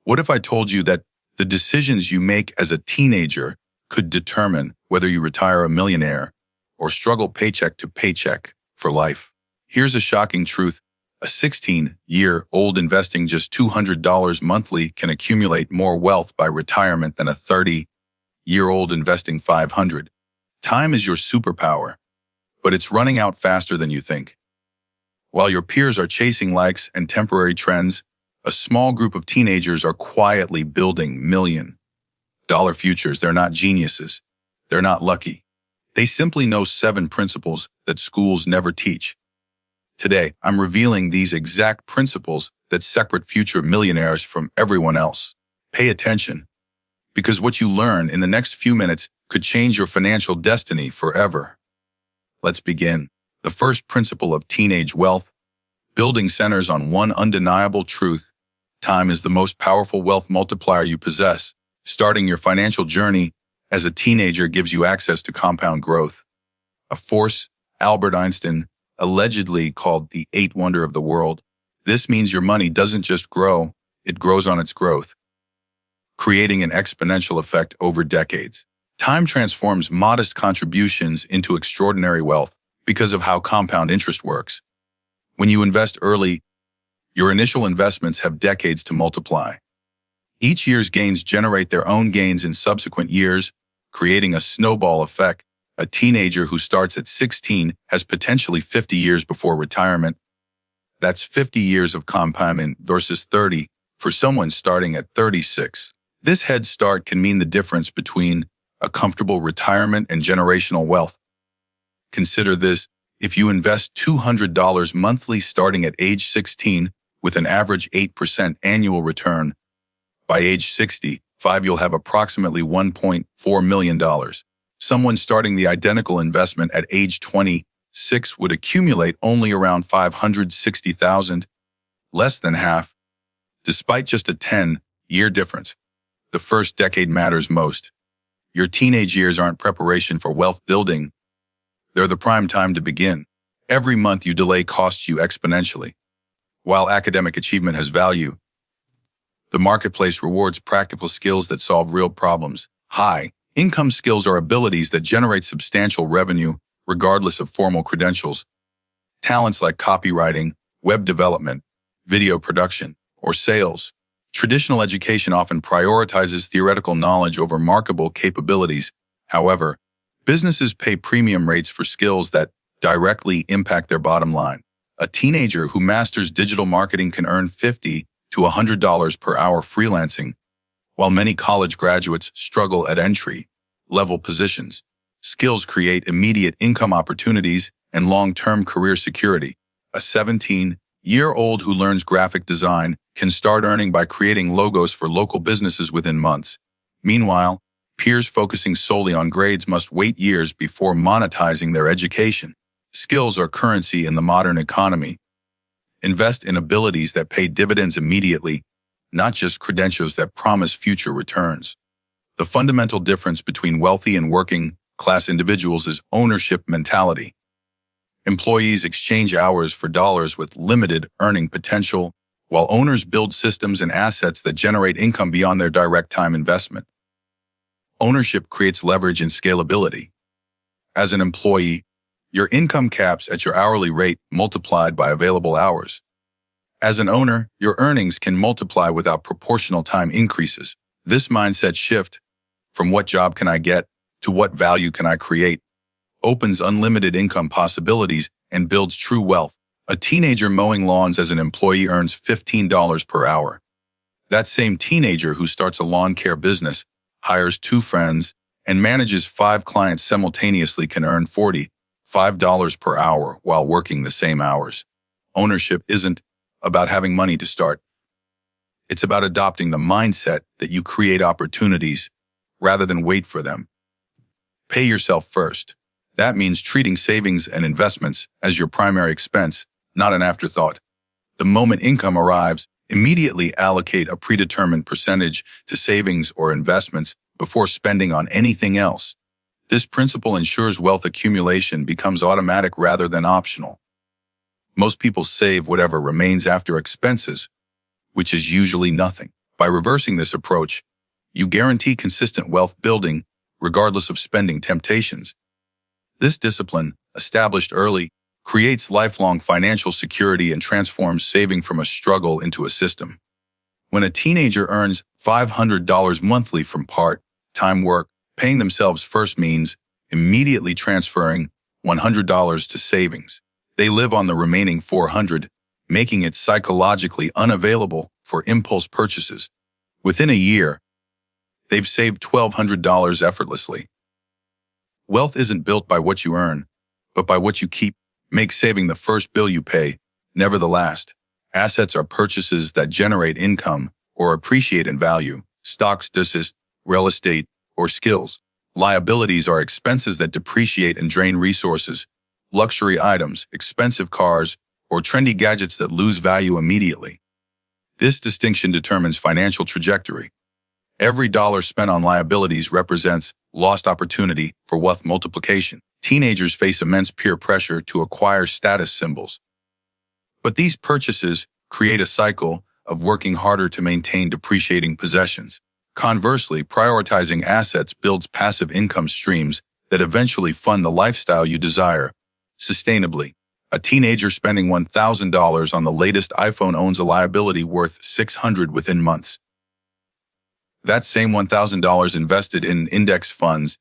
What if I told you that the decisions you make as a teenager could determine whether you retire a millionaire or struggle paycheck to paycheck for life? Here's a shocking truth. A 16-year-old investing just $200 monthly can accumulate more wealth by retirement than a 30-year-old investing $500. Time is your superpower, but it's running out faster than you think. While your peers are chasing likes and temporary trends, a small group of teenagers are quietly building million-dollar futures. They're not geniuses. They're not lucky. They simply know 7 principles that schools never teach. Today, I'm revealing these exact principles that separate future millionaires from everyone else. Pay attention, because what you learn in the next few minutes could change your financial destiny forever. Let's begin. The first principle of teenage wealth, building centers on one undeniable truth. Time is the most powerful wealth multiplier you possess. Starting your financial journey as a teenager gives you access to compound growth, a force Albert Einstein allegedly called the 8th wonder of the world. This means your money doesn't just grow, it grows on its growth, creating an exponential effect over decades. Time transforms modest contributions into extraordinary wealth because of how compound interest works. When you invest early, your initial investments have decades to multiply. Each year's gains generate their own gains in subsequent years, creating a snowball effect. A teenager who starts at 16 has potentially 50 years before retirement. That's 50 years of compounding versus 30 for someone starting at 36. This head start can mean the difference between a comfortable retirement and generational wealth. Consider this: if you invest $200 monthly starting at age 16 with an average 8% annual return, by age 65 you'll have approximately $1.4 million. Someone starting the identical investment at age 26 would accumulate only around $560,000, less than half. Despite just a 10-year difference, the first decade matters most. Your teenage years aren't preparation for wealth building. They're the prime time to begin. Every month you delay costs you exponentially. While academic achievement has value, the marketplace rewards practical skills that solve real problems. High-income skills are abilities that generate substantial revenue regardless of formal credentials. Talents like copywriting, web development, video production, or sales. Traditional education often prioritizes theoretical knowledge over marketable capabilities. However, businesses pay premium rates for skills that directly impact their bottom line. A teenager who masters digital marketing can earn $50 to $100 per hour freelancing, while many college graduates struggle at entry-level positions. Skills create immediate income opportunities and long-term career security. A 17-year-old who learns graphic design can start earning by creating logos for local businesses within months. Meanwhile, peers focusing solely on grades must wait years before monetizing their education. Skills are currency in the modern economy. Invest in abilities that pay dividends immediately, not just credentials that promise future returns. The fundamental difference between wealthy and working-class individuals is ownership mentality. Employees exchange hours for dollars with limited earning potential, while owners build systems and assets that generate income beyond their direct time investment. Ownership creates leverage and scalability. As an employee, your income caps at your hourly rate multiplied by available hours. As an owner, your earnings can multiply without proportional time increases. This mindset shift, from what job can I get to what value can I create, opens unlimited income possibilities and builds true wealth. A teenager mowing lawns as an employee earns $15 per hour. That same teenager who starts a lawn care business, hires 2 friends, and manages 5 clients simultaneously can earn $45 per hour while working the same hours. Ownership isn't about having money to start. It's about adopting the mindset that you create opportunities rather than wait for them. Pay yourself first. That means treating savings and investments as your primary expense, not an afterthought. The moment income arrives, immediately allocate a predetermined percentage to savings or investments before spending on anything else. This principle ensures wealth accumulation becomes automatic rather than optional. Most people save whatever remains after expenses, which is usually nothing. By reversing this approach, you guarantee consistent wealth building regardless of spending temptations. This discipline, established early, creates lifelong financial security and transforms saving from a struggle into a system. When a teenager earns $500 monthly from part-time work, paying themselves first means immediately transferring $100 to savings. They live on the remaining $400, making it psychologically unavailable for impulse purchases. Within a year, they've saved $1,200 effortlessly. Wealth isn't built by what you earn, but by what you keep. Make saving the first bill you pay, never the last. Assets are purchases that generate income or appreciate in value. Stocks, business, real estate, or skills. Liabilities are expenses that depreciate and drain resources. Luxury items, expensive cars, or trendy gadgets that lose value immediately. This distinction determines financial trajectory. Every dollar spent on liabilities represents lost opportunity for wealth multiplication. Teenagers face immense peer pressure to acquire status symbols. But these purchases create a cycle of working harder to maintain depreciating possessions. Conversely, prioritizing assets builds passive income streams that eventually fund the lifestyle you desire sustainably. A teenager spending $1,000 on the latest iPhone owns a liability worth $600 within months. That same $1,000 invested in index funds,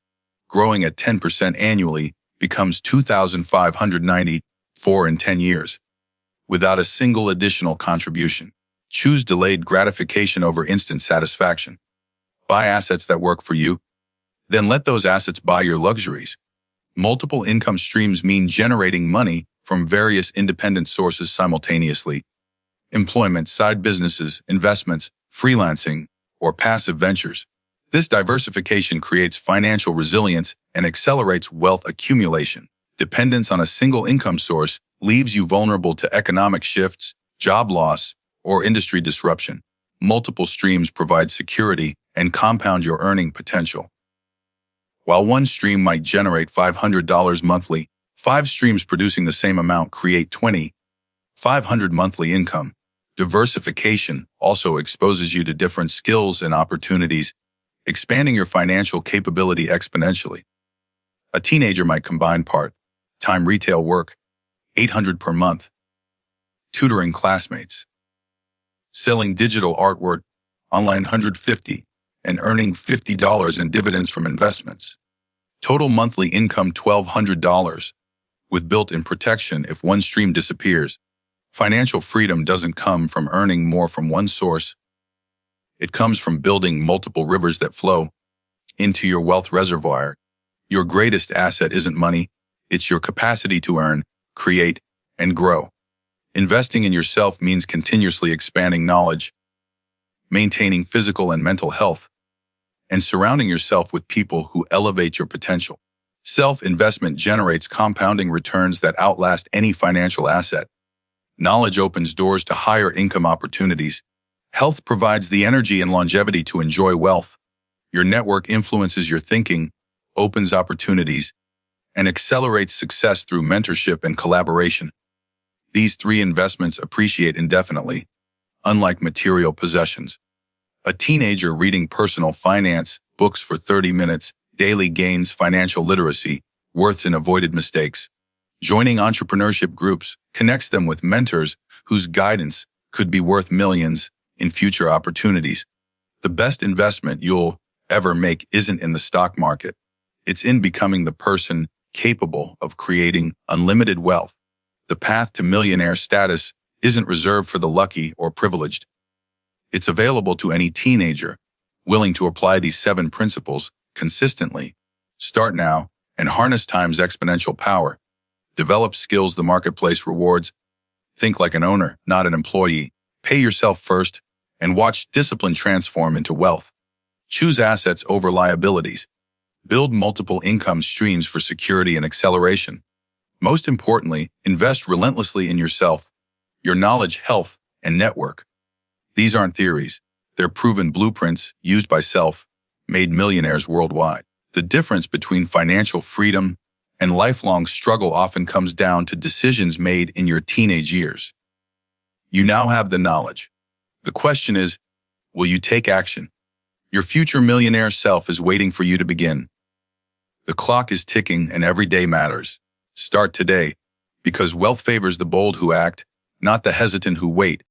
growing at 10% annually, becomes $2,594 in 10 years, without a single additional contribution. Choose delayed gratification over instant satisfaction. Buy assets that work for you, then let those assets buy your luxuries. Multiple income streams mean generating money from various independent sources simultaneously. Employment, side businesses, investments, freelancing, or passive ventures. This diversification creates financial resilience and accelerates wealth accumulation. Dependence on a single income source leaves you vulnerable to economic shifts, job loss, or industry disruption. Multiple streams provide security and compound your earning potential. While one stream might generate $500 monthly, 5 streams producing the same amount create $2,500 monthly income. Diversification also exposes you to different skills and opportunities, expanding your financial capability exponentially. A teenager might combine part-time retail work, $800 per month, tutoring classmates, selling digital artwork, online $150, and earning $50 in dividends from investments. Total monthly income $1,200, with built-in protection if one stream disappears. Financial freedom doesn't come from earning more from one source. It comes from building multiple rivers that flow into your wealth reservoir. Your greatest asset isn't money, it's your capacity to earn, create, and grow. Investing in yourself means continuously expanding knowledge, maintaining physical and mental health, and surrounding yourself with people who elevate your potential. Self-investment generates compounding returns that outlast any financial asset. Knowledge opens doors to higher income opportunities. Health provides the energy and longevity to enjoy wealth. Your network influences your thinking, opens opportunities, and accelerates success through mentorship and collaboration. These 3 investments appreciate indefinitely, unlike material possessions. A teenager reading personal finance books for 30 minutes daily gains financial literacy, worth and avoided mistakes. Joining entrepreneurship groups connects them with mentors whose guidance could be worth millions in future opportunities. The best investment you'll ever make isn't in the stock market. It's in becoming the person capable of creating unlimited wealth. The path to millionaire status isn't reserved for the lucky or privileged. It's available to any teenager willing to apply these 7 principles consistently. Start now and harness time's exponential power. Develop skills the marketplace rewards. Think like an owner, not an employee. Pay yourself first and watch discipline transform into wealth. Choose assets over liabilities. Build multiple income streams for security and acceleration. Most importantly, invest relentlessly in yourself, your knowledge, health, and network. These aren't theories. They're proven blueprints used by self-made millionaires worldwide. The difference between financial freedom and lifelong struggle often comes down to decisions made in your teenage years. You now have the knowledge. The question is, Will you take action? Your future millionaire self is waiting for you to begin. The clock is ticking and every day matters. Start today, because wealth favors the bold who act, not the hesitant who wait.